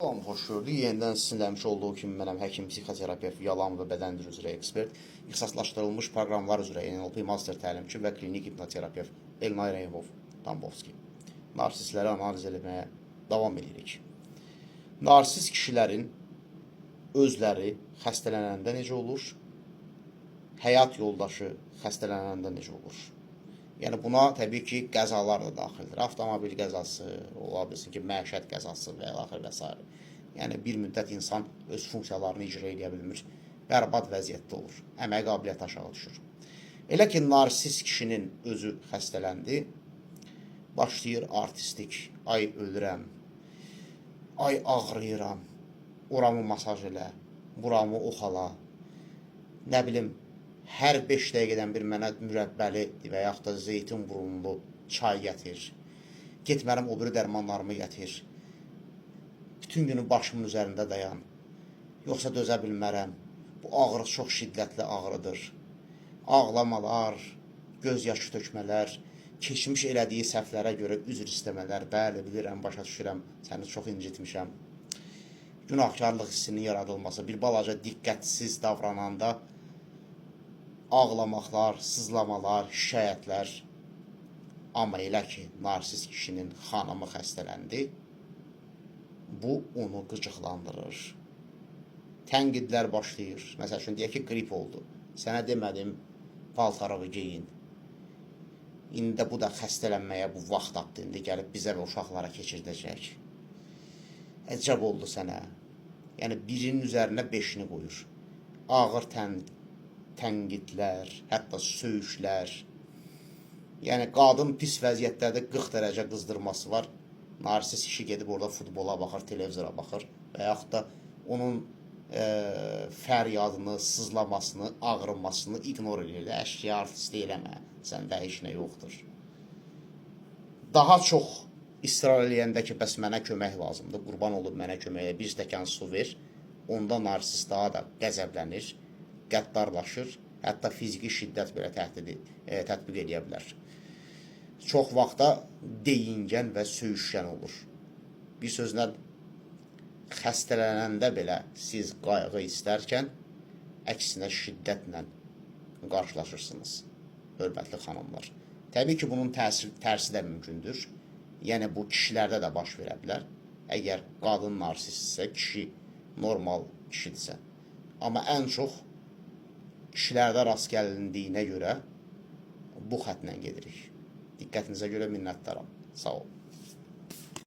Salam, xoş gördük. Yenidən sizin demiş olduğu kimi mənəm həkim, psixoterapevt, yalan və bədən dili üzrə ekspert, ixtisaslaşdırılmış proqramlar üzrə NLP master təlimçi və klinik hipnoterapevt Elnay Rəhimov Tambovski. Narsistləri analiz etməyə davam edirik. Narsist kişilərin özləri xəstələnəndə necə olur? Həyat yoldaşı xəstələnəndə necə olur? Yəni buna təbii ki, qəzalar da daxildir. Avtomobil qəzası, ola bilsin ki, məişət qəzası və və s. Yəni bir müddət insan öz funksiyalarını icra edə bilmir, bərbad vəziyyətdə olur, əmək qabiliyyəti aşağı düşür. Elə ki, narsist kişinin özü xəstələndi, başlayır artistik, ay ölürəm, ay ağrıyıram, oramı masaj elə, buramı oxala, nə bilim, hər 5 dəqiqədən bir mənə mürəbbəli və yaxud da zeytin burunlu çay gətir. Get mənim o biri dərmanlarımı gətir. Bütün günü başımın üzərində dayan. Yoxsa dözə bilmərəm. Bu ağrı çox şiddətli ağrıdır. Ağlamalar, göz yaşı tökmələr, keçmiş elədiyi səhvlərə görə üzr istəmələr. Bəli, bilirəm, başa düşürəm, səni çox incitmişəm. Günahkarlıq hissinin yaradılması, bir balaca diqqətsiz davrananda ağlamaqlar, sızlamalar, şikayətlər. Amma elə ki, narsist kişinin xanımı xəstələndi, bu onu qıcıqlandırır. Tənqidlər başlayır. Məsəl üçün, deyək ki, qrip oldu. Sənə demədim, paltarığı geyin. İndi bu da xəstələnməyə bu vaxt tapdı. İndi gəlib bizə və uşaqlara keçirdəcək. Əcəb oldu sənə. Yəni, birinin üzərinə 5-ni qoyur. Ağır tənqidlər, hətta söyüşlər. Yəni, qadın pis vəziyyətlərdə 40 dərəcə qızdırması var. Narsist kişi gedib orada futbola baxır, televizora baxır və yaxud da onun fəryadını, sızlamasını, ağrımasını ignor edir. Əşya artistlik eləmə, səndə heç nə yoxdur. Daha çox israr eləyəndə ki, bəs mənə kömək lazımdır, qurban olub mənə köməyə bir stəkan su ver, onda narsist daha da qəzəblənir, qəddarlaşır, hətta fiziki şiddət belə tətbiq edə bilər. Çox vaxtda deyingən və söyüşkən olur. Bir sözlə, xəstələnəndə belə siz qayğı istərkən, əksinə şiddətlə qarşılaşırsınız, hörmətli xanımlar. Təbii ki, bunun tərsi də mümkündür. Yəni, bu kişilərdə də baş verə bilər. Əgər qadın narsistsə, kişi normal kişidirsə. Amma ən çox kişilərdə rast gəlindiyinə görə bu xətlə gedirik. Diqqətinizə görə minnətdaram. Sağ olun.